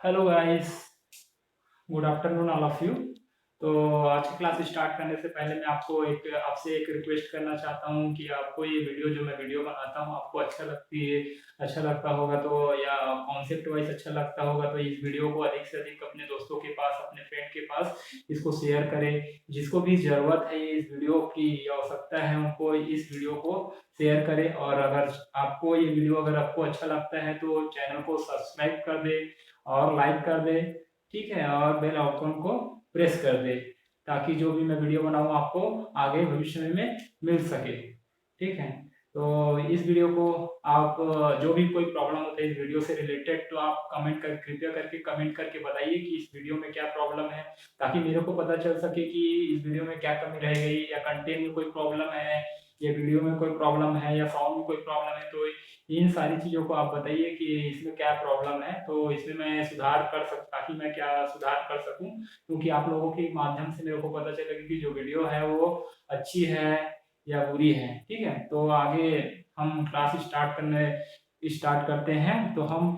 Hello guys, good afternoon all of you. तो आज की क्लास स्टार्ट करने से पहले मैं आपसे एक रिक्वेस्ट करना चाहता हूँ कि आपको ये वीडियो जो मैं वीडियो बनाता हूँ आपको अच्छा लगता होगा तो या कॉन्सेप्ट वाइज अच्छा लगता होगा तो इस वीडियो को अधिक से अधिक अपने दोस्तों के पास, अपने फ्रेंड के पास इसको शेयर करें। जिसको भी ज़रूरत है इस वीडियो की आवश्यकता है उनको इस वीडियो को शेयर करें। और अगर आपको ये वीडियो अगर आपको अच्छा लगता है तो चैनल को सब्सक्राइब कर दें और लाइक कर दे, ठीक है, और बेल आइकन को प्रेस कर दे ताकि जो भी मैं वीडियो बनाऊँ आपको आगे भविष्य में मिल सके। ठीक है, तो इस वीडियो को आप जो भी कोई प्रॉब्लम होता है इस वीडियो से रिलेटेड तो आप कृपया करके कमेंट करके बताइए कि इस वीडियो में क्या प्रॉब्लम है, ताकि मेरे को पता चल सके कि इस वीडियो में क्या कमी रह गई या कंटेंट में कोई प्रॉब्लम है या वीडियो में कोई प्रॉब्लम है या साउंड में कोई प्रॉब्लम है। तो इन सारी चीज़ों को आप बताइए कि इसमें क्या प्रॉब्लम है तो इसमें मैं सुधार कर सक ताकि मैं क्या सुधार कर सकूं, क्योंकि आप लोगों के माध्यम से मेरे को पता चलेगा कि जो वीडियो है वो अच्छी है या बुरी है। ठीक है, तो आगे हम क्लास स्टार्ट करते हैं। तो हम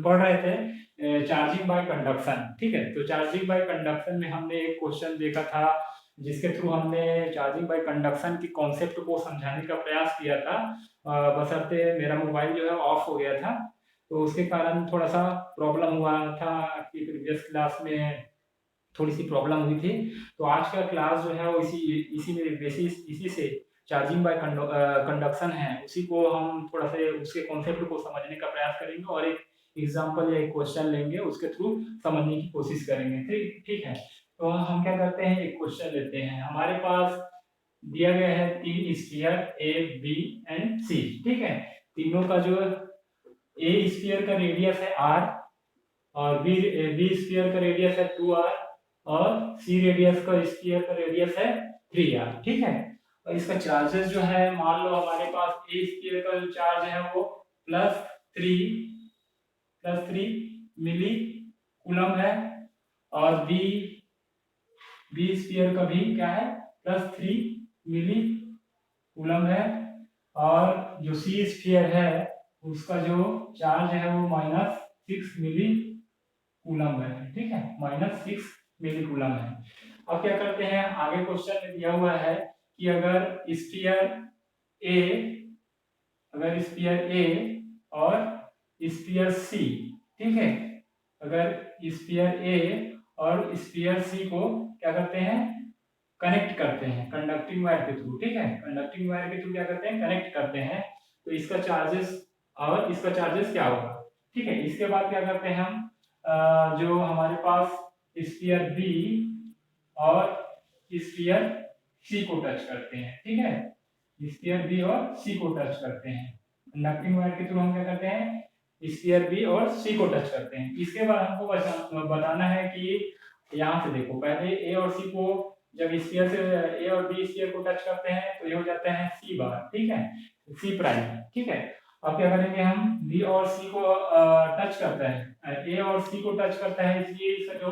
पढ़ रहे थे चार्जिंग बाय कंडक्शन। ठीक है, तो चार्जिंग बाय कंडक्शन में हमने एक क्वेश्चन देखा था जिसके थ्रू हमने चार्जिंग बाय कंडक्शन की कॉन्सेप्ट को समझाने का प्रयास किया था। बशर्ते मेरा मोबाइल जो है ऑफ हो गया था तो उसके कारण थोड़ा सा प्रॉब्लम हुआ था कि प्रीवियस क्लास में थोड़ी सी प्रॉब्लम हुई थी। तो आज का क्लास जो है वो इसी इसी में बेसिस इसी से चार्जिंग बाय कंडक्शन है उसी को हम थोड़ा से उसके कॉन्सेप्ट को समझने का प्रयास करेंगे और एक एग्जाम्पल या एक क्वेश्चन लेंगे उसके थ्रू समझने की कोशिश करेंगे। ठीक ठीक है, तो हम क्या करते हैं, एक क्वेश्चन लेते हैं। हमारे पास दिया गया है तीन स्फीयर ए बी एंड सी। ठीक है, तीनों का जो ए स्फीयर का रेडियस है आर और बी स्फीयर का रेडियस है 2r और सी रेडियस का स्फीयर का रेडियस है 3r। ठीक है, और इसका चार्जेस जो है मान लो हमारे पास ए स्फीयर का जो चार्ज है वो प्लस थ्री मिली कूलम है और बी स्फीयर का भी क्या है +3 मिली कूलम है और जो सी स्फीयर है उसका जो चार्ज है वो -6 मिली कूलम है। ठीक है, -6 मिली कूलम है। अब क्या करते हैं, आगे क्वेश्चन में दिया हुआ है कि ए अगर स्फीयर ए और स्फीयर सी, ठीक है, अगर स्फीयर ए और स्फीयर सी को क्या करते हैं, कनेक्ट करते हैं कंडक्टिंग वायर के थ्रू। ठीक है, कंडक्टिंग वायर के थ्रू क्या करते हैं, कनेक्ट करते हैं, तो इसका चार्जेस और इसका चार्जेस क्या होगा। ठीक है, इसके बाद क्या करते हैं हम जो हमारे पास स्फीयर बी और स्फीयर सी को टच करते हैं। ठीक है, स्फीयर बी और सी को टच करते हैं कंडक्टिंग वायर के थ्रू। हम क्या करते हैं, स्फीयर बी और सी को टच करते हैं। इसके बाद हमको बताना है कि यहाँ से देखो, पहले ए और सी को जब स्फीयर से ए और बी स्फीयर को टच करते हैं तो ये हो जाता है सी बार। ठीक है, सी प्राइम। ठीक है, अब क्या करेंगे हम, बी और सी को टच करता है, ए और सी को टच करता है, इसलिए इसका जो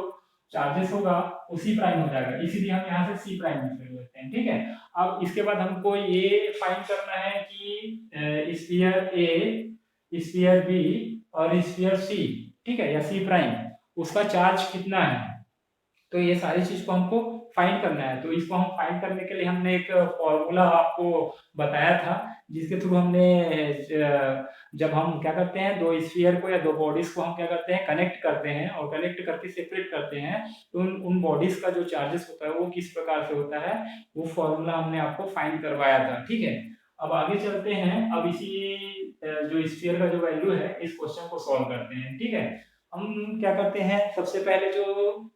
चार्जेस होगा वो सी प्राइम हो जाएगा, इसीलिए हम यहाँ से सी प्राइम लिख लेते हैं। ठीक है, अब इसके बाद हमको ये फाइंड करना है कि स्फीयर ए, स्फीयर बी और स्फीयर सी, ठीक है, या सी प्राइम, उसका चार्ज कितना है। तो ये सारी चीज को हमको फाइंड करना है। तो इसको हम फाइंड करने के लिए हमने एक फॉर्मूला आपको बताया था जिसके थ्रू हमने जब हम क्या करते हैं, दो स्फीयर को या दो बॉडीज को हम क्या करते हैं, कनेक्ट करते हैं और कनेक्ट करके सेपरेट करते हैं तो उन बॉडीज का जो चार्जेस होता है वो किस प्रकार से होता है, वो फॉर्मूला हमने आपको फाइंड करवाया था। ठीक है, अब आगे चलते हैं। अब इसी जो स्फीयर का जो वैल्यू है इस क्वेश्चन को सॉल्व करते हैं। ठीक है, हम क्या करते हैं, सबसे पहले जो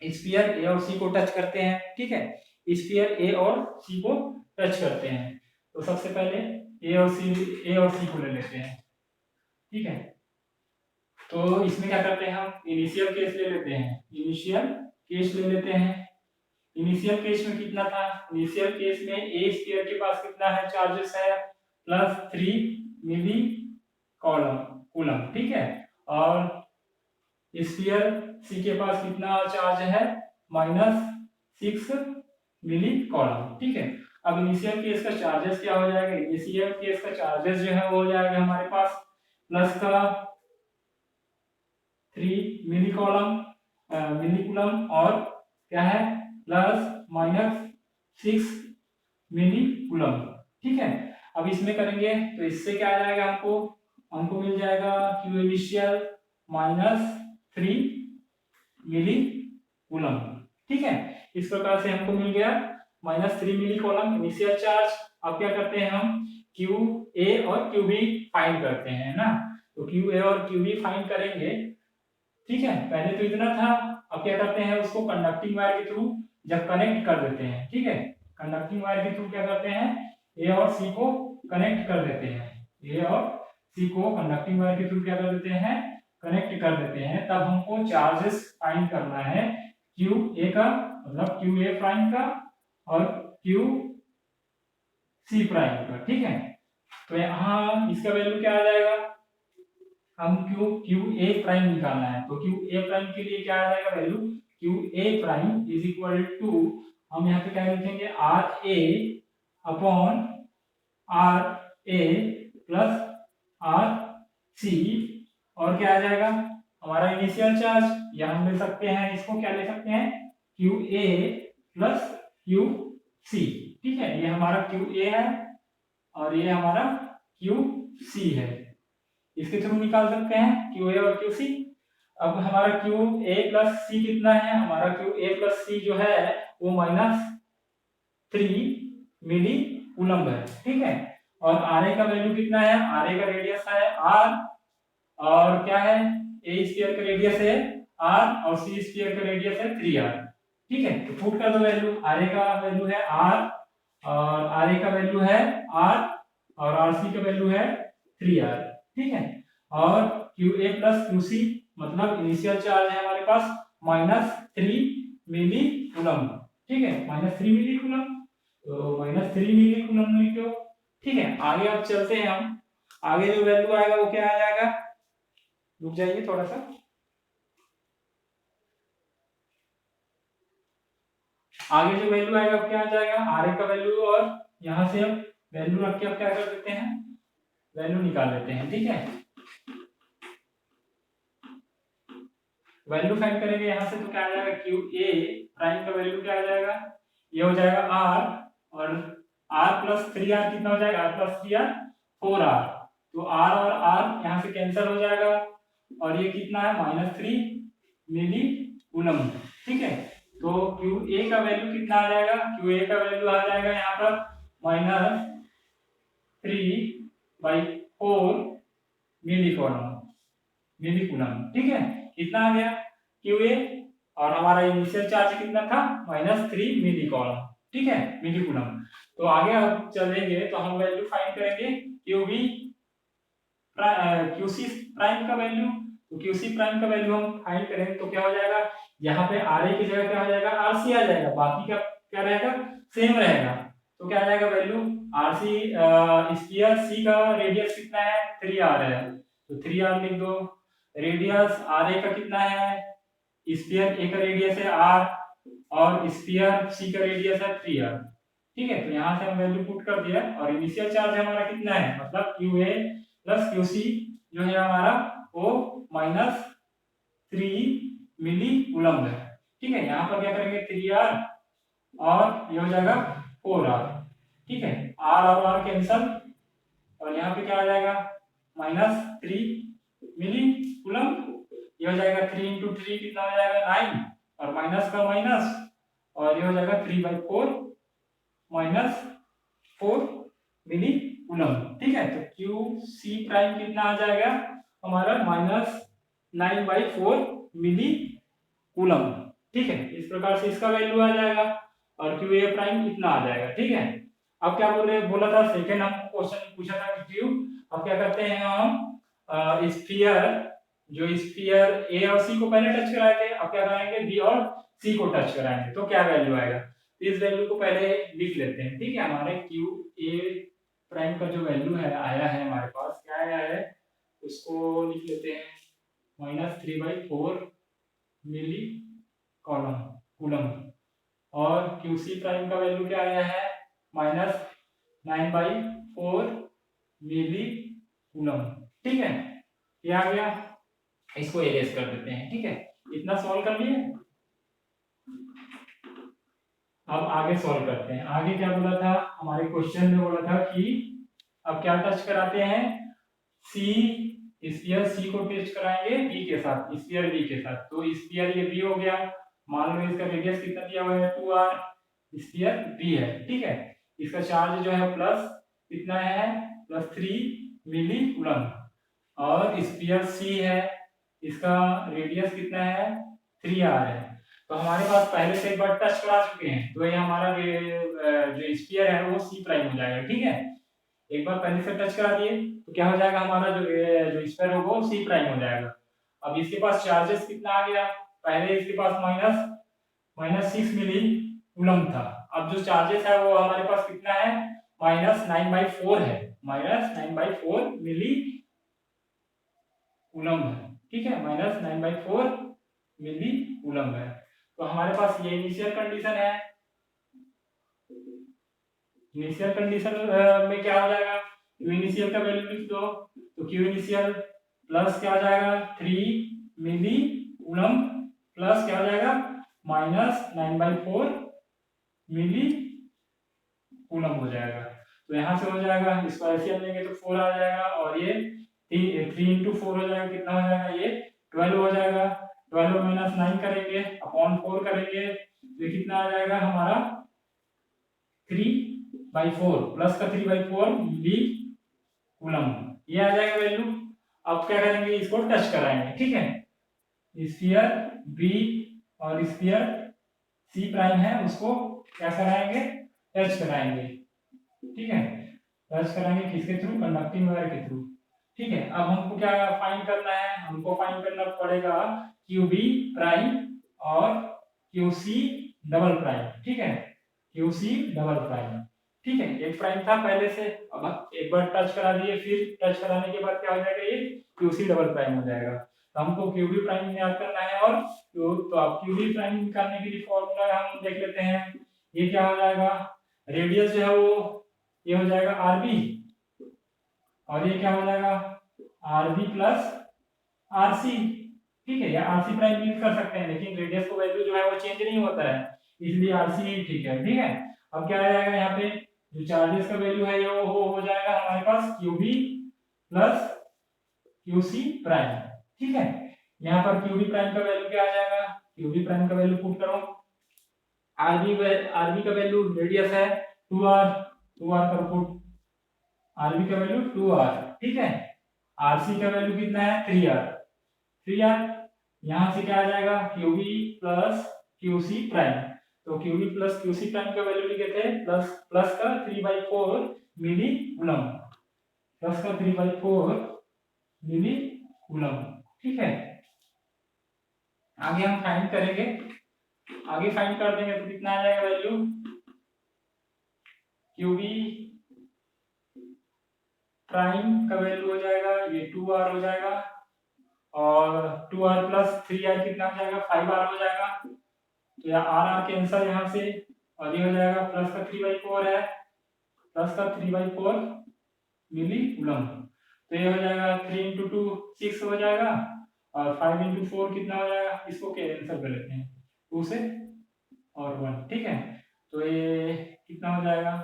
स्फीयर ए और सी को टच करते हैं। ठीक है, स्फीयर ए और सी को टच करते हैं तो सबसे पहले ए और सी को ले लेते हैं। ठीक है, तो इसमें क्या करते हैं, हम इनिशियल केस ले लेते हैं, इनिशियल केस ले लेते हैं। इनिशियल केस में कितना था, इनिशियल केस में ए स्फीयर के पास कितना है, चार्जेस है +3 मिली कॉलम कूलम। ठीक है, और स्फीयर सी के पास कितना चार्ज है, -6 मिली कॉलम। ठीक है, अब इनिशियल केस का चार्जेस क्या हो जाएगा, इनिशियल केस का चार्जेस जो है वो हो जाएगा हमारे पास प्लस का मिली कॉलम मिली कूलम और क्या है +/- मिली कूलम। ठीक है, अब इसमें करेंगे तो इससे क्या आ जाएगा, हमको मिल जाएगा Q इनिशियल -3 मिली कूलम। ठीक है, इस प्रकार से हमको मिल गया -3 मिली कॉलम इनिशियल चार्ज। अब क्या करते हैं, हम QA और QB फाइंड करते हैं ना, तो QA और QB फाइंड करेंगे। ठीक है, पहले तो इतना था, अब क्या करते हैं, उसको कंडक्टिंग वायर के थ्रू जब कनेक्ट कर देते हैं। ठीक है, कंडक्टिंग वायर के थ्रू क्या करते हैं, ए और सी को कनेक्ट कर देते हैं। ए और सी को कंडक्टिंग वायर के थ्रू क्या कर देते हैं, कनेक्ट कर देते हैं। तब हमको चार्जेस फाइंड करना है क्यू ए का, मतलब क्यू ए प्राइम का और क्यू सी प्राइम का। ठीक है, तो यहाँ इसका वैल्यू क्या आ जाएगा, हम क्यू ए प्राइम निकालना है, तो क्यू ए प्राइम के लिए क्या आ जाएगा value, Q A prime is equal to, हम यहाँ पे क्या लिखेंगे, R A upon R A plus R C, और क्या आ जाएगा हमारा इनिशियल चार्ज, या हम ले सकते हैं इसको, क्या ले सकते हैं, Q A plus Q C. ठीक है, ये हमारा क्यू ए है और ये हमारा क्यू सी है, इसके थ्रू निकाल सकते हैं क्यू ए और क्यू सी। अब हमारा क्यू ए प्लस सी कितना है, हमारा क्यू ए प्लस सी जो है वो -3 मिली कूलम है। ठीक है, और आर ए का वैल्यू कितना है, आर ए का रेडियस है आर, और क्या है, ए स्क्वायर का रेडियस है आर और सी स्क्वायर का रेडियस है 3r। ठीक है, तो पुट कर दो वैल्यू, आर ए का वैल्यू है आर और आर ए का वैल्यू है आर और आर सी का वैल्यू है 3r। ठीक है, और Q A plus Q C मतलब इनिशियल चार्ज है हमारे पास -3 मिली कूलम। ठीक है, -3 मिली कूलम, तो -3 मिली कूलम लिखो। ठीक है, आगे अब चलते हैं हम, आगे जो वैल्यू आएगा वो क्या आ जाएगा, रुक जाइए थोड़ा सा, आगे जो वैल्यू आएगा वो क्या आ जाएगा, आर ए का वैल्यू, और यहाँ से हम वैल्यू रख के अब क्या कर देते हैं, वैल्यू निकाल लेते हैं। ठीक है, वैल्यू फाइंड करेंगे यहाँ से, तो क्या आ जाएगा, क्यू ए प्राइम का वैल्यू क्या आ जाएगा, ये हो जाएगा आर, और आर प्लस 3r कितना हो जाएगा, आर प्लस 3r 4r, तो आर और आर यहाँ से कैंसिल हो जाएगा, और ये कितना है -3 मिली कूलम। ठीक है, तो क्यू ए का वैल्यू कितना आ जाएगा, क्यू ए का वैल्यू आ जाएगा यहाँ पर -3/4 मिली कूलम। ठीक है, कितना आ गया क्यू ए, और हमारा इनिशियल चार्ज कितना था, -3 मिली कॉलम। ठीक है, मिली कूलम। तो आगे हम चलेंगे तो हम वैल्यू फाइंड करेंगे क्यू सी प्राइम का वैल्यू, तो क्यू सी प्राइम का वैल्यू हम फाइंड करेंगे तो क्या हो जाएगा, यहाँ पे आर ए की जगह क्या हो जाएगा, आर सी आ जाएगा, बाकी का क्या रहेगा, सेम रहेगा। तो क्या आ जाएगा वैल्यू, आर सी स्फीयर सी का रेडियस कितना है, 3r है, तो 3r लिख दो। रेडियस आर ए का कितना है, स्फीयर ए का रेडियस है r और स्फीयर सी का रेडियस है 3r। ठीक है, तो यहाँ से हम वैल्यू पुट कर दिया, और इनिशियल चार्ज हमारा कितना है, मतलब Q A plus Q C जो है हमारा वो -3 मिली कूलम है। ठीक है, यहाँ पर क्या करेंगे, 3r और ये हो जाएगा 4r। ठीक है, r और r कैंसल, और यहाँ पे क्या आ जाएगा, -3 मिली कूलम, ये हो जाएगा 3 × 3 कितना हो जाएगा 9, और माइनस का माइनस, और ये हो जाएगा 3/4 -4 मिली कूलम। ठीक है, तो क्यू सी प्राइम कितना आ जाएगा हमारा, -9/4 मिली कूलम। ठीक है, इस प्रकार से इसका वैल्यू आ जाएगा, और क्यू ए प्राइम इतना आ जाएगा। ठीक है, अब क्या बोला था, सेकेंड हमको क्वेश्चन पूछा था कि क्यू, अब क्या करते हैं हम, स्फीयर ए और सी को पहले टच कराए थे, अब क्या कराएंगे, बी और सी को टच कराएंगे, तो क्या वैल्यू आएगा, इस वैल्यू को पहले लिख लेते हैं। ठीक है, हमारे क्यू ए प्राइम का जो वैल्यू है आया है हमारे पास, क्या आया है उसको लिख लेते हैं, -3/4 मिली कूलम, और क्यू सी प्राइम का वैल्यू क्या आया है, -9/4 मिली कूलम। ठीक है, ये आ गया। इसको इरेज कर देते हैं। ठीक है, इतना सॉल्व कर लिए। अब आगे सॉल्व करते हैं। आगे क्या बोला था हमारे क्वेश्चन में, बोला था कि अब क्या टच कराते हैं, सी स्फीयर सी को टच कराएंगे बी के साथ, स्फीयर बी के साथ। तो स्फीयर ये बी हो गया, मान लो इसका रेडियस कितना दिया हुआ है 2r, स्फीयर बी है। ठीक है, इसका चार्ज जो है प्लस कितना है, +3 मिली कूलम। और स्फीयर सी है, इसका रेडियस कितना है 3r है। तो हमारे पास पहले से एक बार टच करा चुके हैं, तो ये हमारा जो स्फीयर है वो सी प्राइम हो जाएगा। ठीक है, एक बार पहले से टच करा दिए तो क्या हो जाएगा, हमारा जो स्फीयर होगा वो सी प्राइम हो जाएगा। अब इसके पास चार्जेस कितना आ गया, पहले इसके पास -6 मिली कूलम था। अब जो चार्जेस है वो हमारे पास कितना है, -9/4 है, -9/4 मिली कूलम है। ठीक है, -9/4 मिली कूलम है। तो हमारे पास ये इनिशियल कंडीशन है। इनिशियल कंडीशन में क्या हो जाएगा, क्यू इनिशियल का वैल्यू लिख दो। तो क्यू इनिशियल प्लस क्या हो जाएगा 3 मिली कूलम, प्लस क्या हो जाएगा -9/4 मिली कूलम हो जाएगा। तो यहाँ से हो जाएगा, इसको एलसीएम लेंगे तो 4 आ जाएगा, और ये 3 × 4 हो जाएगा, कितना हो जाएगा ये 12 हो जाएगा। 12 -9 करेंगे अपॉन 4 करेंगे तो ये कितना आ जाएगा हमारा 3/4 प्लस का 3/4 मिली कूलम, ये आ जाएगा वैल्यू। अब क्या करेंगे, इसको टच कराएंगे। ठीक है, स्फीयर बी और स्फीयर सी प्राइम है उसको क्या कराएंगे, टच कराएंगे। ठीक है, टच कराएंगे किसके थ्रू, कंडक्टिंग वायर के थ्रू। ठीक है, अब हमको क्या फाइंड करना है, हमको फाइंड करना पड़ेगा क्यू बी प्राइम और क्यू सी डबल प्राइम। ठीक है, क्यू सी डबल प्राइम। ठीक है, एक प्राइम था पहले से, अब एक बार टच करा दिए, फिर टच कराने के बाद क्या हो जाएगा, ये क्यू सी डबल प्राइम हो जाएगा। तो हमको क्यू बी प्राइम याद करना है, और तो आप क्यू बी प्राइम निकालने के लिए फॉर्मूला हम देख लेते हैं। ये क्या हो जाएगा, रेडियस जो है वो ये हो जाएगा आरबी, और ये क्या हो जाएगा आरबी प्लस आरसी। ठीक है, या आरसी प्राइम यूज कर सकते हैं, लेकिन रेडियस को वैल्यू जो है वो चेंज नहीं होता है, इसलिए आरसी ही ठीक है। ठीक है, अब क्या आ जाएगा, यहाँ पे जो चार्जेस का वैल्यू है ये हो जाएगा हमारे पास क्यूबी प्लस क्यूसी प्राइम। ठीक है, यहाँ पर क्यूबी प्राइम का वैल्यू क्या आ जाएगा, क्यूबी प्राइम का वैल्यू पुट करो, आरबी का वैल्यू रेडियस है 2r, 2r पर पुट, आरबी का वैल्यू 2r। ठीक है, आरसी का वैल्यू कितना है 3r, 3r। यहाँ से क्या आ जाएगा क्यूबी प्लस क्यूसी प्राइम। तो क्यूबी प्लस क्यूसी प्राइम का वैल्यू लिखे थे प्लस का 3/4 मिली कूलम, प्लस का 3/4 मिली कूलम। ठीक है, आगे हम फाइंड करेंगे, आगे फाइंड कर देंगे तो कितना आ जाएगा वैल्यू, क्यूबी प्राइम का वैल्यू हो जाएगा ये 2r हो जाएगा, और 2r प्लस 3r कितना हो जाएगा 5r हो जाएगा। तो यहाँ r कैंसल यहाँ से, और ये हो जाएगा प्लस का 3/4 है, प्लस का 3/4 मिली कूलम। तो ये हो जाएगा 3 × 2 6 हो जाएगा, और 5 × 4 कितना हो जाएगा, इसको कैंसिल कर लेते हैं 2 से और 1। ठीक है, तो ये कितना हो जाएगा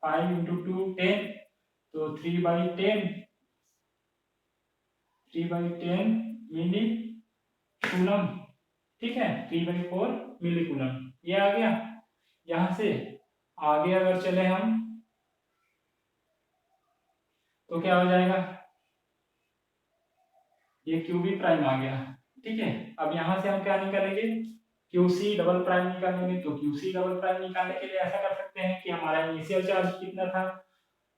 5 × 2 10, तो 3/10 मिली कूलम। ठीक है, 3/4 मिली कूलम, ये आ गया। यहां से आगे अगर चले हम तो क्या हो जाएगा, ये क्यूबी प्राइम आ गया। ठीक है, अब यहां से हम क्या निकालेंगे, क्यूसी डबल प्राइम निकालेंगे। तो क्यूसी डबल प्राइम निकालने के लिए ऐसा कर सकते हैं कि हमारा इनिशियल चार्ज कितना था,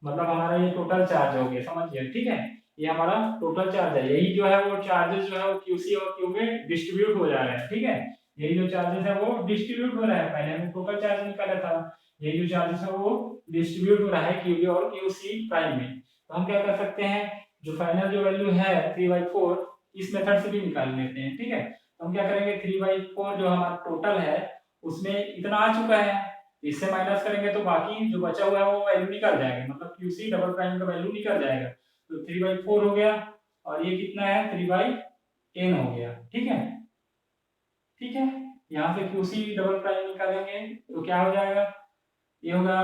मतलब हमारा ये टोटल चार्ज हो गया, समझिए। ठीक है, ये हमारा टोटल चार्ज है, यही जो है वो चार्जेस जो है वो क्यूसी और क्यू में डिस्ट्रीब्यूट हो जा रहे हैं। ठीक है, यही जो चार्जेस है वो डिस्ट्रीब्यूट हो रहा है, पहले हमने टोटल चार्ज निकाला था, यही जो चार्जेस है वो डिस्ट्रीब्यूट हो रहा है क्यूबी और क्यूसी प्राइम में। तो हम क्या कर सकते हैं, जो फाइनल जो वैल्यू है 3/4, इस मेथड से भी निकाल लेते हैं। ठीक है, तो हम क्या करेंगे 3/4 जो हमारा टोटल है उसमें इतना आ चुका है, इससे माइनस करेंगे तो बाकी जो बचा हुआ है वो वैल्यू निकल जाएगा, मतलब क्यूसी डबल प्राइम का वैल्यू निकल जाएगा। तो 3/4 हो गया, और ये कितना है 3/4 10 हो गया। ठीक है, ठीक है। यहाँ से QC डबल प्राइम निकालेंगे तो क्या हो जाएगा, ये होगा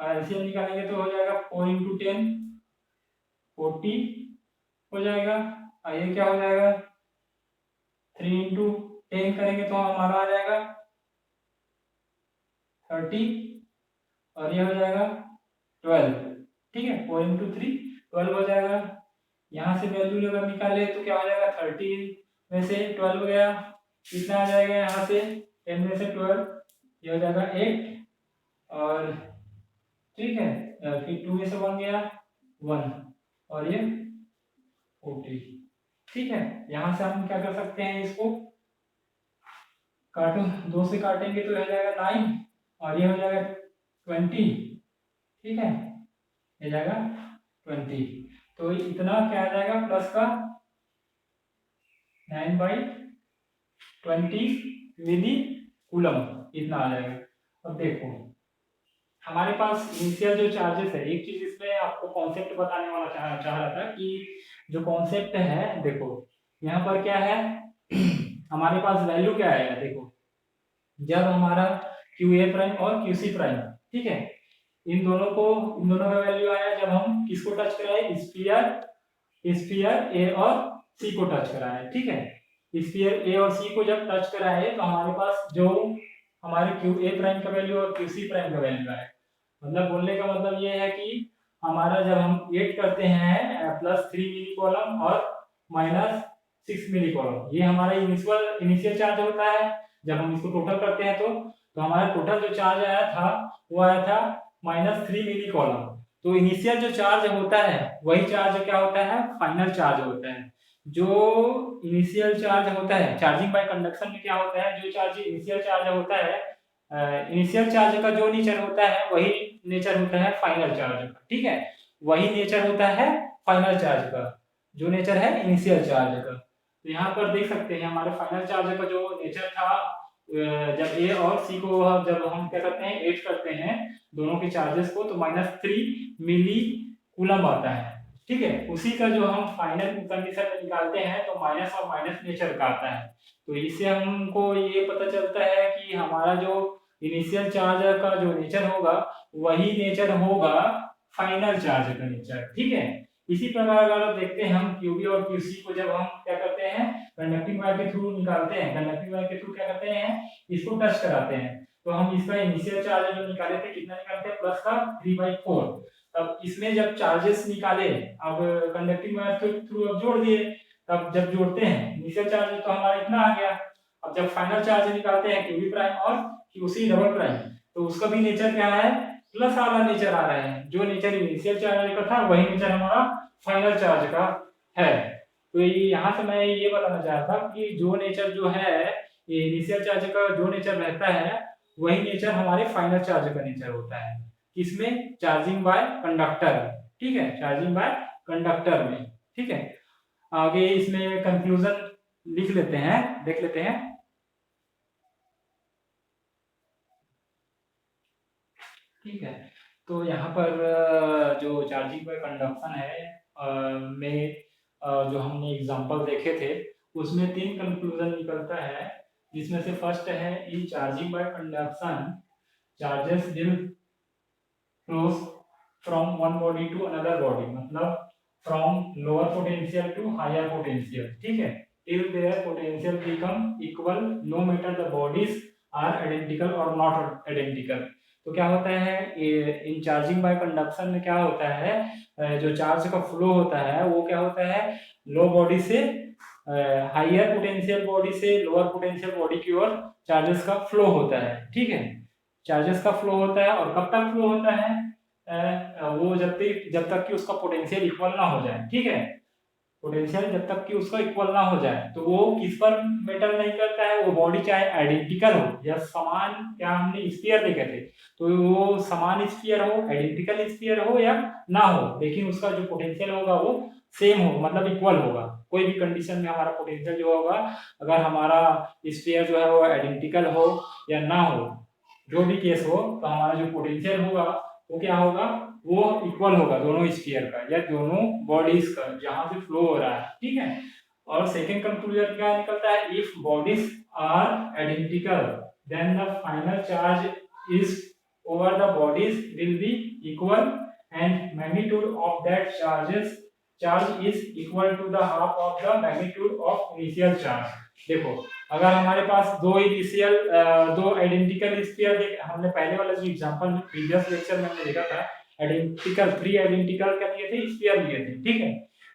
एलसीएम निकालेंगे तो हो जाएगा 4 इंटू 10 40 हो जाएगा। और ये क्या हो जाएगा 3 इंटू 10 करेंगे तो हमारा आ जाएगा 30 और ये हो जाएगा 12। ठीक है, 4 इंटू 3 12 हो जाएगा। यहाँ से वैल्यू अगर निकाले तो क्या हो जाएगा 13 में से 12 गया, कितना आ जाएगा यहाँ से 10 में से 12, ये हो जाएगा 8 और ठीक है फिर 2 में से 1 गया 1 और ये 40। ठीक है, यहाँ से हम क्या कर सकते हैं, इसको काटो, 2 से काटेंगे तो हो जाएगा 9 और ये हो जाएगा 20। ठीक है, ये जाएगा 20, तो इतना क्या आ जाएगा प्लस का 9/20 मिली कूलम, इतना आ जाएगा। अब देखो हमारे पास इनिशियल जो चार्जेस है, एक चीज इसमें आपको कॉन्सेप्ट बताने वाला चाह रहा था कि जो कॉन्सेप्ट है, देखो यहाँ पर क्या है हमारे पास वैल्यू क्या आएगा, देखो जब हमारा QA प्राइम और QC प्राइम, ठीक है, इन दोनों का वैल्यू आया जब हम किसको टच कराए, स्फीयर A और C को टच कराए। ठीक है, स्फीयर A और C को जब टच कराए तो हमारे पास जो हमारे QA प्राइम का वैल्यू और QC प्राइम का वैल्यू आए। मतलब बोलने का मतलब ये है कि हमारा जब हम एड करते हैं +3 मिली कॉलम और -6 मिली कॉलम, ये हमारा इनिशियल चार्ज होता है। जब हम इसको टोटल करते हैं तो हमारा टोटल जो चार्ज आया था वो आया था -3 मिली कॉलम। तो इनिशियल जो चार्ज होता है वही चार्ज क्या होता है, फाइनल चार्ज होता है। जो इनिशियल चार्ज होता है चार्जिंग बाय कंडक्शन में क्या होता है, जो चार्ज इनिशियल चार्ज होता है, इनिशियल चार्ज का जो नेचर होता है वही नेचर होता है फाइनल चार्ज का। ठीक है, वही नेचर होता है फाइनल चार्ज का, जो नेचर है इनिशियल चार्ज का। तो यहाँ पर देख सकते हैं हमारे फाइनल चार्ज का जो नेचर था, जब A और C को जब हम क्या करते हैं ऐड करते हैं दोनों के चार्जेस को, तो -3 मिली कूलम आता है। ठीक है, उसी का जो हम फाइनल कंडीशन में निकालते हैं तो माइनस और माइनस नेचर का आता है। तो इससे हमको ये पता चलता है कि हमारा जो इनिशियल चार्ज का जो नेचर होगा वही नेचर होगा फाइनल चार्ज का नेचर। ठीक है, इसी प्रकार अगर देखते हैं हम QB और QC को जब हम क्या करते हैं कंडक्टिंग वायर के थ्रू निकालते हैं, कंडक्टिंग वायर के थ्रू क्या करते हैं इसको टच कराते हैं, तो हम इसका इनिशियल चार्ज जो निकाले थे कितना निकालते हैं प्लस का 3/4। तब इसमें जब चार्जेस निकाले, अब कंडक्टिंग वायर के थ्रू अब जोड़ दिए, तब जब जोड़ते हैं इनिशियल चार्ज तो हमारा इतना आ गया। अब जब फाइनल चार्ज निकालते हैं QB प्राइम और QC डबल प्राइम, तो उसका भी नेचर क्या है, प्लस वाला नेचर आ रहा है। जो नेचर इनिशियल चार्ज का था वही नेचर हमारा फाइनल चार्ज का है। तो यहाँ से मैं ये बताना चाह रहा था कि जो नेचर जो है ये इनिशियल चार्ज का जो नेचर रहता है वही नेचर हमारे फाइनल चार्ज का नेचर होता है। किसमें, चार्जिंग बाय कंडक्टर। ठीक है, चार्जिंग बाय कंडक्टर में। ठीक है, आगे इसमें कंक्लूजन लिख लेते हैं, देख लेते हैं। ठीक है, तो यहाँ पर जो चार्जिंग बाय कंडक्शन है में जो हमने एग्जांपल देखे थे उसमें 3 कंक्लूजन निकलता है, जिसमें से फर्स्ट है in charging by conduction charges will flows from one body to another body, मतलब from lower potential to higher potential. ठीक है, till their potential become equal no matter the bodies are identical और not identical. तो क्या होता है in charging by conduction में क्या होता है, जो चार्ज का फ्लो होता है वो क्या होता है, लो बॉडी से हायर पोटेंशियल बॉडी से लोअर पोटेंशियल बॉडी की ओर चार्जेस का फ्लो होता है। ठीक है, चार्जेस का फ्लो होता है और कब तक फ्लो होता है, वो जब तक कि उसका पोटेंशियल इक्वल ना हो जाए। ठीक है, पोटेंशियल जब तक कि उसका इक्वल ना हो जाए तो वो किस पर मैटर नहीं करता है, वो बॉडी चाहे आइडेंटिकल हो या समान, क्या हमने स्फीयर देखे थे, तो वो समान स्फीयर हो, आइडेंटिकल स्फीयर हो या ना हो, लेकिन उसका जो पोटेंशियल होगा वो सेम हो, मतलब इक्वल होगा। कोई भी कंडीशन में हमारा पोटेंशियल जो होगा, अगर हमारा स्फीयर जो है वो आइडेंटिकल हो या ना हो, जो भी केस हो, तो हमारा जो पोटेंशियल होगा वो क्या होगा, वो इक्वल होगा दोनों स्फीयर का या दोनों बॉडीज का जहां से फ्लो हो रहा है। ठीक है, और सेकेंड कंक्लूजन क्या निकलता है, if bodies are identical then the final charge is over the bodies will be equal and magnitude of that charge is equal to the half of the magnitude of initial charge. देखो अगर हमारे पास दो identical sphere, हमने पहले वाला जो example previous lecture में हमने देखा था, आइडेंटिकल 3 आइडेंटिकल क्या लिए थे, स्फीयर लिए थे, ठीक है।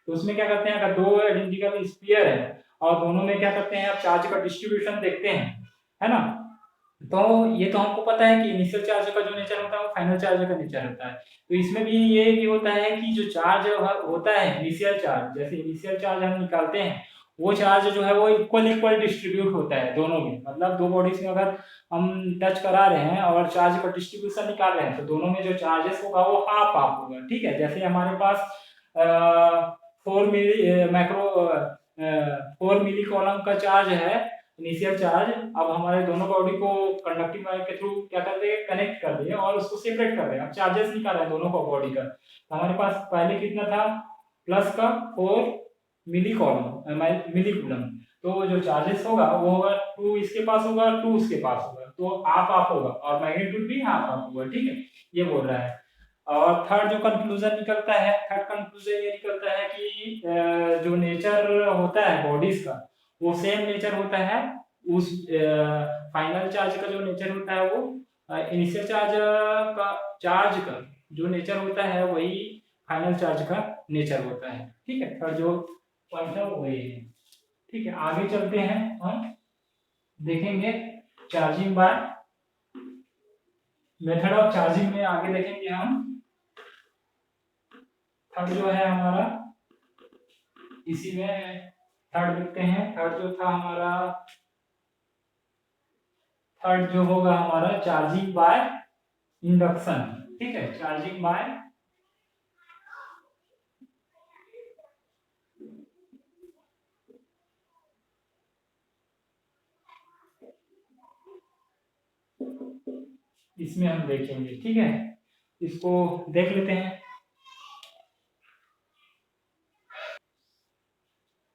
तो उसमें क्या करते हैं, अगर दो आइडेंटिकल स्फीयर है और दोनों में क्या करते हैं, आप चार्ज का डिस्ट्रीब्यूशन देखते हैं, है ना। तो ये तो हमको पता है कि इनिशियल चार्ज का जो नेचर होता है वो फाइनल चार्ज का नेचर होता है। तो इसमें भी ये भी होता है कि जो चार्ज होता है इनिशियल चार्ज, जैसे इनिशियल चार्ज हम निकालते हैं वो चार्ज जो है वो इक्वल डिस्ट्रीब्यूट होता है दोनों में, मतलब दो बॉडीज में अगर हम टच करा रहे हैं और चार्ज का डिस्ट्रीब्यूशन निकाल रहे हैं तो दोनों में जो चार्जेस होगा वो हाफ हाफ होगा, ठीक है। जैसे हमारे पास 4 मिली कॉलम का चार्ज है इनिशियल चार्ज, अब हमारे दोनों बॉडी को कंडक्टिंग वायर के थ्रू क्या कर रहे हैं, कनेक्ट कर दिए और उसको सेपरेट कर रहे हैं। अब चार्जेस निकाल रहे हैं दोनों को बॉडी का, तो हमारे पास पहले कितना था, प्लस का 4 मिली कूलम, तो जो चार्जेस होगा वो होगा 2 इसके पास होगा 2 उसके पास होगा, तो हाफ हाफ होगा और मैग्नीट्यूड भी हाफ हाफ होगा, ठीक है, ये बोल रहा है। और थर्ड जो कंक्लूजन निकलता है, थर्ड कंक्लूजन ये निकलता है कि जो नेचर होता है बॉडीज का वो सेम नेचर होता है उस फाइनल चार्ज का जो नेचर होता है वो इनिशियल चार्ज का जो नेचर होता है वही फाइनल चार्ज का नेचर होता है, ठीक है। थर्ड जो पॉइंट है वो वही है, ठीक है। आगे चलते हैं, हम देखेंगे charging by method of charging में आगे देखेंगे हम। थर्ड जो है हमारा, इसी में थर्ड लिखते हैं। थर्ड जो था हमारा, थर्ड जो होगा हमारा चार्जिंग बाय इंडक्शन, ठीक है, चार्जिंग बाय इसमें हम देखेंगे, ठीक है। इसको देख लेते हैं,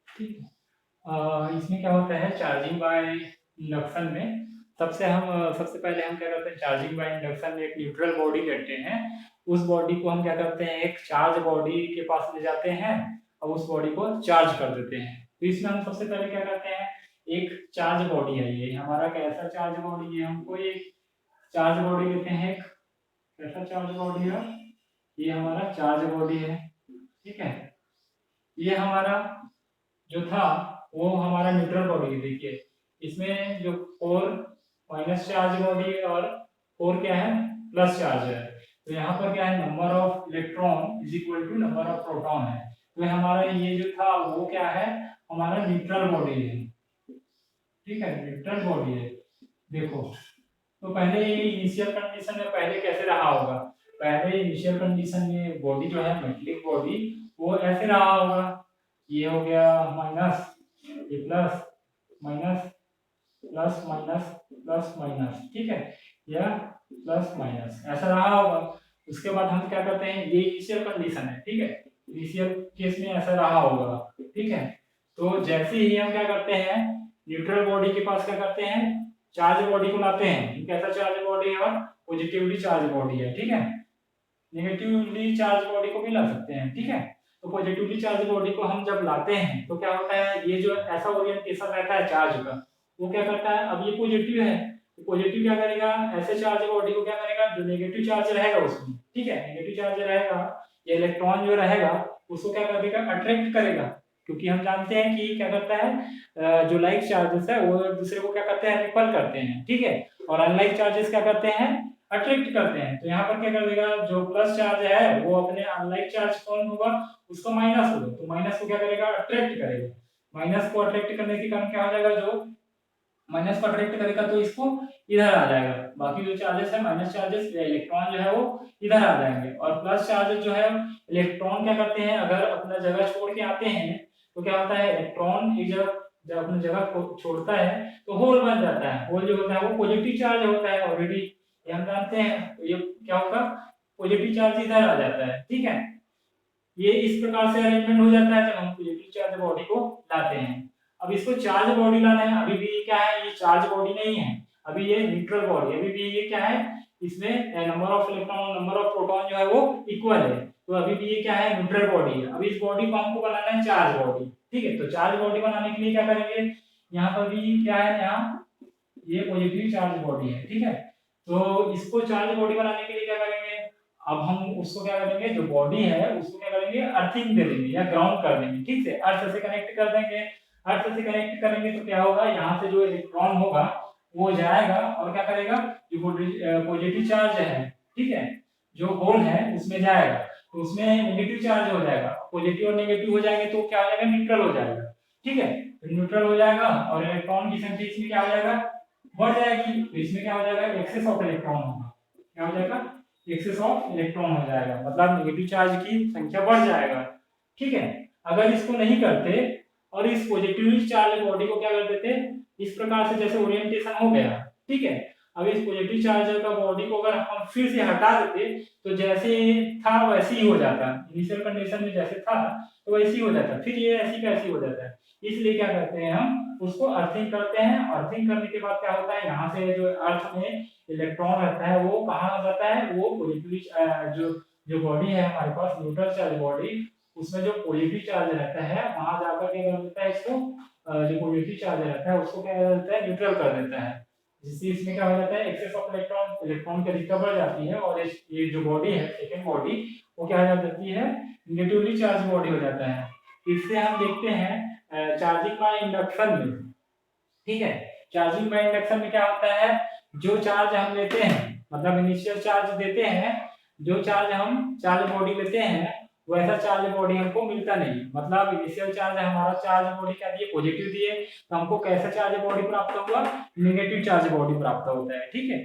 ठीक है। इसमें क्या होता है चार्जिंग बाय इंडक्शन में, सबसे पहले हम क्या करते हैं, चार्जिंग बाय इंडक्शन में एक न्यूट्रल बॉडी लेते हैं, उस बॉडी को हम क्या करते हैं एक चार्ज बॉडी के पास ले जाते हैं और उस बॉडी को चार्ज कर देते हैं। तो इसमें हम सबसे पहले क्या करते हैं, एक चार्ज बॉडी है, ये हमारा कैसा चार्ज बॉडी है, हमको एक चार्ज बॉडी लेते हैं, एक कैसा चार्ज बॉडी है, ये हमारा चार्ज बॉडी है, ठीक है। ये हमारा जो था वो हमारा न्यूट्रल बॉडी है, देखिए इसमें जो 4 माइनस चार्ज बॉडी है और 4 क्या है, प्लस चार्ज है। तो यहाँ पर क्या है, number of electron is equal to number of proton है। तो हमारा ये जो था वो क्या है, हमारा न्यूट्रल बॉडी है, ठीक है, न्यूट्रल बॉडी है। देखो तो पहले ये इनिशियल कंडीशन में पहले कैसे रहा होगा, पहले इनिशियल कंडीशन में बॉडी जो है मेटेलिक बॉडी वो ऐसे रहा होगा, ये हो गया माइनस, ये plus minus plus minus plus minus, ठीक है, या प्लस माइनस ऐसा रहा होगा। उसके बाद हम क्या करते हैं, ये इनिशियल कंडीशन है, ठीक है, इनिशियल केस में ऐसा रहा होगा, ठीक है। तो जैसे ही हम क्या करते हैं, न्यूट्रल बॉडी के पास क्या करते हैं, चार्ज बॉडी को लाते हैं, कैसा चार्ज बॉडी है, और पॉजिटिवली चार्ज बॉडी है, ठीक है, नेगेटिवली चार्ज बॉडी को भी ला सकते हैं, ठीक है। तो पॉजिटिवली चार्ज बॉडी को हम जब लाते हैं तो क्या होता है, ये जो ऐसा ओरिएंटेशन रहता है चार्ज का वो क्या करता है, अब ये पॉजिटिव है तो पॉजिटिव क्या करेगा, ऐसे चार्ज बॉडी को क्या करेगा, जो नेगेटिव चार्ज रहेगा उसमें, ठीक है, नेगेटिव चार्ज रहेगा, ये इलेक्ट्रॉन जो रहेगा उसको क्या करेगा, अट्रैक्ट करेगा, क्योंकि हम जानते हैं कि क्या करता है जो लाइक चार्जेस है वो एक दूसरे को क्या करते हैं, रिपल करते हैं, ठीक है, और अनलाइक चार्जेस क्या करते हैं, अट्रैक्ट करते हैं। तो यहाँ पर क्या कर देगा, जो प्लस चार्ज है वो अपने अनलाइक चार्ज कौन होगा, उसका माइनस होगा, तो माइनस को क्या करेगा, अट्रैक्ट करेगा, माइनस को अट्रैक्ट करने के कारण क्या हो जाएगा, जो माइनस को अट्रैक्ट करेगा तो इसको इधर आ जाएगा, बाकी जो चार्जेस है माइनस चार्जेस इलेक्ट्रॉन जो है वो इधर आ जाएंगे, और प्लस चार्जेस जो है इलेक्ट्रॉन क्या करते हैं, अगर अपना जगह छोड़ के आते हैं तो क्या होता है, इलेक्ट्रॉन एक जब अपनी जगह छोड़ता है तो होल बन जाता है, होल जो होता है वो पॉजिटिव चार्ज होता है ऑलरेडी, ये हम जानते हैं। तो ये क्या होगा, पॉजिटिव चार्ज इधर आ जाता है, ठीक है, ये इस प्रकार से अरेंजमेंट हो जाता है, जब हम पॉजिटिव नेगेटिव चार्ज बॉडी को लाते हैं। अब इसको चार्ज बॉडी लाना है, अभी भी क्या है, ये चार्ज बॉडी नहीं है, अभी ये न्यूट्रल बॉडी, अभी भी ये क्या है, इसमें number of electron number of proton जो है वो इक्वल है, तो अभी भी ये क्या है, न्यूट्रल बॉडी है। अभी इस बॉडी को हमको बनाना है चार्ज बॉडी, ठीक है। तो चार्ज बॉडी बनाने के लिए क्या करेंगे, यहाँ पर भी क्या है, यहाँ ये पॉजिटिव चार्ज बॉडी है, ठीक है। तो इसको चार्ज बॉडी बनाने के लिए क्या करेंगे, अब हम उसको क्या करेंगे, जो बॉडी है उसको क्या करेंगे, अर्थिंग दे देंगे या ग्राउंड कर देंगे, ठीक है, अर्थ से कनेक्ट कर देंगे। अर्थ से कनेक्ट करेंगे तो क्या होगा, यहाँ से जो इलेक्ट्रॉन होगा वो जाएगा और क्या करेगा, जो पॉजिटिव चार्ज है, ठीक है, जो होल है उसमें जाएगा, तो उसमें नेगेटिव चार्ज हो जाएगा, पॉजिटिव और नेगेटिव हो जाएंगे तो क्या हो जाएगा, न्यूट्रल हो जाएगा, ठीक है। तो न्यूट्रल हो जाएगा और इलेक्ट्रॉन की संख्या इसमें क्या हो जाएगा, बढ़ जाएगी, तो इसमें क्या हो जाएगा, एक्सेस ऑफ इलेक्ट्रॉन होगा, क्या हो जाएगा, एक्सेस ऑफ इलेक्ट्रॉन हो जाएगा, मतलब नेगेटिव चार्ज की संख्या बढ़ जाएगा, ठीक है। अगर इसको नहीं करते और इस पॉजिटिव चार्ज बॉडी को क्या कर देते, इस प्रकार से जैसे ओरिएंटेशन हो गया, ठीक है। अब इस पॉजिटिव चार्ज का बॉडी को अगर हम फिर से हटा देते तो जैसे था वैसे ही हो जाता, इनिशियल कंडीशन में जैसे था तो वैसे ही हो जाता, फिर ये ऐसी कैसी हो जाता है, इसलिए क्या करते हैं, हम उसको अर्थिंग करते हैं। अर्थिंग करने के बाद क्या होता है, यहाँ से जो अर्थ में इलेक्ट्रॉन रहता है वो कहाँ आ जाता है, वो पॉजिटिव जो जो बॉडी है हमारे पास न्यूट्रल चार्ज बॉडी, उसमें जो पॉजिटिव चार्ज रहता है वहां जाकर क्या कर देता है, इसको जो पॉजिटिव चार्ज रहता है उसको क्या कर देता है, न्यूट्रल कर देता है, जिससे इसमें क्या हो जाता है, एक्सेस ऑफ इलेक्ट्रॉन, इलेक्ट्रॉन की अधिकता बढ़ जाती है और ये जो बॉडी है सेकेंड बॉडी वो क्या हो जाती है, नेगेटिवली चार्ज बॉडी हो जाता है। इससे हम देखते हैं चार्जिंग बाय इंडक्शन में, ठीक है। चार्जिंग बाय इंडक्शन में क्या होता है, जो चार्ज हम लेते हैं, मतलब इनिशियल चार्ज देते हैं, जो चार्ज हम चार्ज बॉडी लेते हैं वैसा चार्ज बॉडी हमको मिलता नहीं, मतलब इनिशियल चार्ज हमारा चार्ज बॉडी क्या दिए, पॉजिटिव दिए, तो हमको कैसा चार्ज बॉडी प्राप्त हुआ, नेगेटिव चार्ज बॉडी प्राप्त होता है, ठीक है।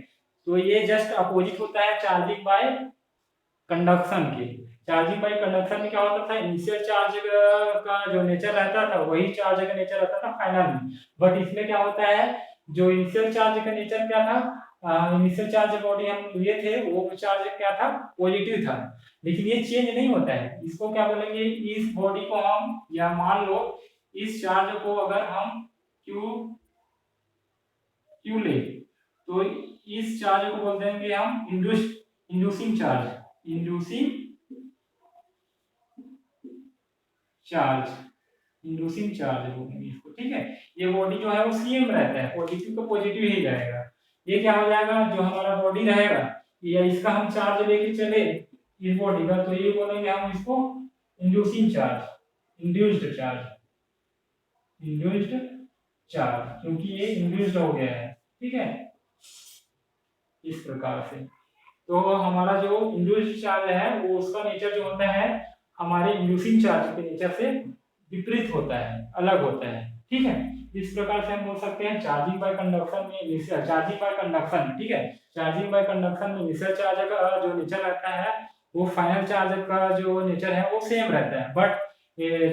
तो ये जस्ट अपोजिट होता है चार्जिंग बाय कंडक्शन के। चार्जिंग बाय कंडक्शन में क्या होता था, इनिशियल चार्ज का जो नेचर रहता था वही चार्ज का नेचर रहता था फाइनल में, बट इसमें क्या होता है, जो इनिशियल चार्ज का नेचर क्या था, इनिशियल चार्ज बॉडी हम लिए थे वो चार्ज क्या था, पॉजिटिव था, लेकिन ये चेंज नहीं होता है, इसको क्या बोलेंगे, इस बॉडी को हम, या मान लो इस चार्ज को अगर हम क्यू ले, तो इस चार्ज को बोल देंगे हम inducing charge, inducing charge, inducing charge बोलेंगे इसको, ठीक है। ये बॉडी जो है वो सेम रहता है, पॉजिटिव को पॉजिटिव ही रहेगा। ये क्या हो जाएगा, जो हमारा बॉडी रहेगा या इसका हम चार्ज लेके चले इस बॉडी का, तो ये बोलेंगे हम इसको inducing charge, induced charge, induced charge, क्योंकि ये इंड्यूस्ड हो गया है, ठीक है, इस प्रकार से। तो हमारा जो इंड्यूस्ड चार्ज है वो उसका नेचर जो होता है हमारे इंड्यूसिंग चार्ज के नेचर से विपरीत होता है, अलग होता है, ठीक है। इस प्रकार से हम बोल सकते हैं चार्जिंग बाय कंडक्शन में, चार्जिंग बाय कंडक्शन, ठीक है, चार्जिंग बाय कंडक्शन में इनिशियल चार्ज का जो नेचर रहता है वो फाइनल चार्ज का जो नेचर है वो सेम रहता है, बट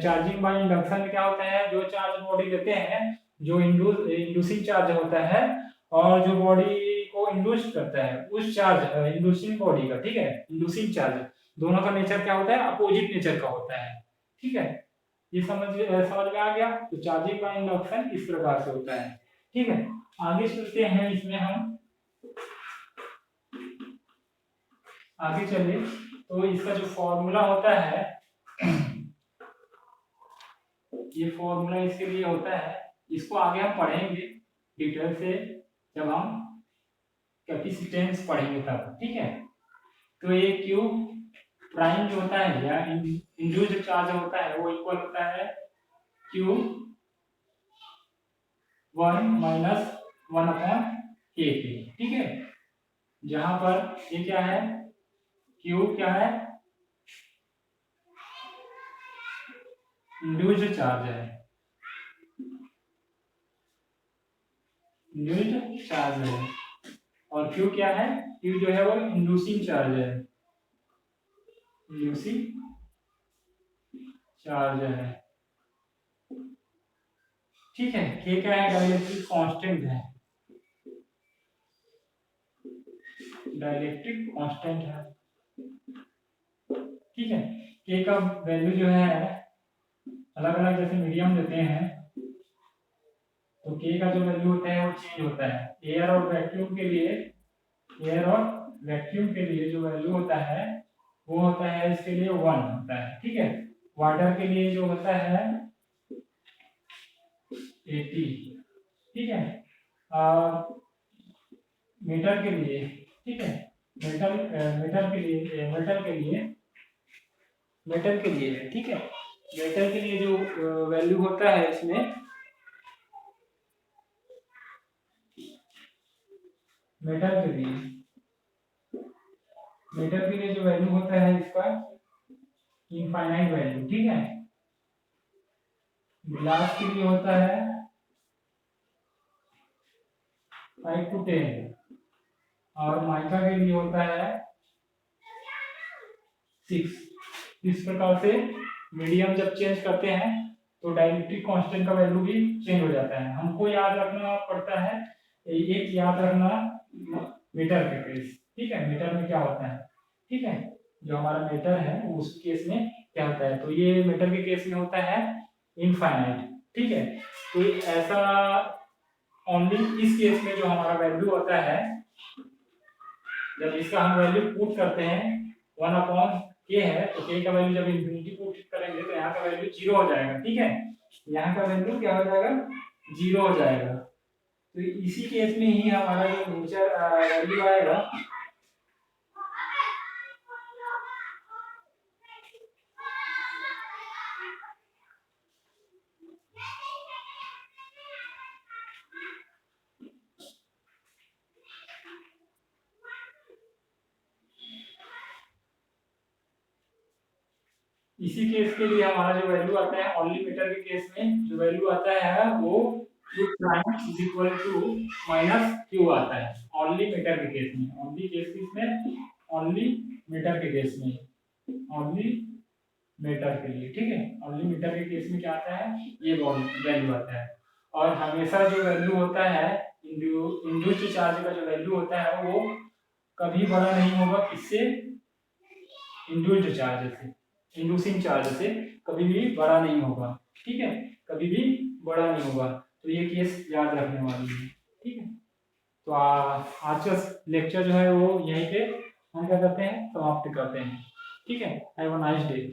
चार्जिंग बाय इंडक्शन में क्या होता है, जो चार्ज बॉडी लेते हैं, जो इंड्यूसिंग चार्ज होता है और जो बॉडी को इंड्यूस करता है उस चार्ज इंड्यूसिंग बॉडी का, ठीक है, इंड्यूसिंग चार्ज, दोनों का नेचर क्या होता है, अपोजिट नेचर का होता है, ठीक है। ये समझ में आ गया। तो चार्जिंग बाय इंडक्शन इस प्रकार से होता है, ठीक है। आगे चलते हैं, इसमें हम आगे चले तो इसका जो फॉर्मूला होता है, ये फॉर्मूला इसके लिए होता है, इसको आगे हम पढ़ेंगे डिटेल से जब हम कैपेसिटेंस पढ़ेंगे तब, ठीक है। तो ये क्यू प्राइम जो होता है या इंड्यूस्ड चार्ज होता है वो इक्वल होता है क्यू 1 माइनस 1 अपॉन के पे, ठीक है। जहां पर ये क्या है, क्यू क्या है, इंड्यूस्ड चार्ज है, इंड्यूस्ड चार्ज है, और क्यू क्या है, क्यू जो है वो इंड्यूसिंग चार्ज है, इंड्यूसिंग चार्ज है, ठीक है। के क्या है, डाइलेक्ट्रिक कांस्टेंट है, डाइलेक्ट्रिक कांस्टेंट है, ठीक है। के का वैल्यू जो है अलग अलग जैसे मीडियम देते हैं तो के का जो वैल्यू होता है वो चेंज होता है। एयर और वैक्यूम के लिए, एयर और वैक्यूम के लिए जो वैल्यू होता है वो होता है इसके लिए 1 होता है, ठीक है। वाटर के लिए जो होता है 80, ठीक है। मीटर के लिए, ठीक है, मेटल मेटल के लिए, मेटल के लिए, मेटल के लिए, ठीक है, मेटल के लिए जो वैल्यू होता है इसमें, मेटल के लिए, मेटल के लिए जो वैल्यू होता है इसका इनफाइनाइट वैल्यू, ठीक है। ग्लास के लिए होता है 5 to 10 और माइका के लिए होता है 6। इस प्रकार से मीडियम जब चेंज करते हैं तो डाइलेक्ट्रिक कांस्टेंट का वैल्यू भी चेंज हो जाता है। हमको याद रखना पड़ता है, एक याद रखना मीटर के केस, ठीक है, मीटर में क्या होता है, ठीक है, जो हमारा मीटर है उस केस में क्या होता है, तो ये मीटर के केस में होता है इनफाइनाइट, ठीक है। तो ऐसा ओनली इस केस में जो हमारा वैल्यू होता है, जब इसका हम वैल्यू पुट करते हैं 1 अपॉन के है तो के का वैल्यू जब इन्फिनिटी पुट करेंगे तो यहाँ का वैल्यू 0 हो जाएगा, ठीक है। यहाँ का वैल्यू क्या हो जाएगा, 0 हो जाएगा। तो इसी केस में ही हमारा जो नेचर वैल्यू आएगा, इसी केस के लिए हमारा जो वैल्यू आता है ओनली मीटर के केस में जो वैल्यू आता है वो q prime is equal to minus q आता है ओनली मीटर के केस में। ओनली केस में, ओनली मीटर के केस में, ओनली मीटर के लिए, ठीक है। ओनली मीटर के केस में क्या आता है, ये वैल्यू आता है। और हमेशा जो वैल्यू होता है इंड्यूस्ड चार्ज का जो वैल्यू होता है वो कभी बड़ा नहीं होगा किससे, इंड्यूस्ड चार्ज से, इंड्यूसिंग चार्ज से कभी भी बड़ा नहीं होगा, ठीक है, कभी भी बड़ा नहीं होगा। तो ये केस याद रखने वाली है, ठीक है। तो आज का लेक्चर जो है वो यहीं पे हम क्या करते हैं, समाप्त करते हैं, ठीक है। Have a nice day.